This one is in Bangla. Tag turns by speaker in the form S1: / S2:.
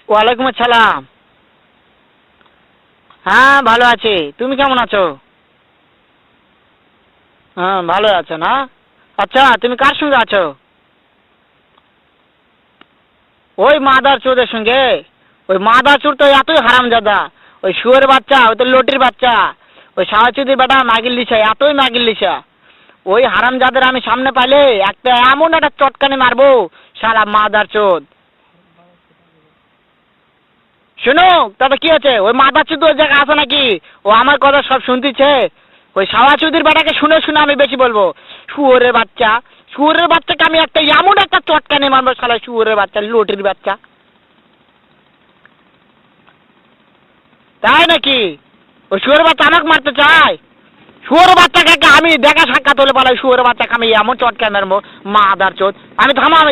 S1: ওয়ালাইকুম আসসালাম। হ্যাঁ ভালো আছি, তুমি কেমন আছো? হ্যাঁ ভালো আছো না? আচ্ছা তুমি কার সঙ্গে আছো? ওই মাদার চোদের সঙ্গে। ওই মাদার চোর তো এতই হারামজাদা। ওই শুয়োরের বাচ্চা, ওই তো লটির বাচ্চা। ওই সাওয়াচুদির বেটা মাগির লিসা, এতই মাগির লিসা। ওই হারামজাদের আমি সামনে পাইলে একটা এমন একটা চটকানি মারবো, শালা মাদার চোদ। শোনো, তাতে কি আছে? ওই মাদার চোদ ওই জায়গায় আছে নাকি? ও আমার কথা সব শুনতিছে। ওই সাওয়াচুদির বেটাকে শুনে শুনে আমি বেশি বলবো। শুয়োরের বাচ্চা, শুয়োরের বাচ্চাকে আমি একটা এমন একটা চটকানি মারবো, শালা শুয়োরের বাচ্চা, লটির বাচ্চা। তাই নাকি? ওই শুয়োরের বাচ্চা আমাকে মারতে চায়? শুয়োরের বাচ্চাকে আমি দেখা সাক্ষাৎ হলে পালাই, শুয়োরের বাচ্চাকে আমি এমন চটকানি মারবো, মাদার চোদ। আমি থামো, আমি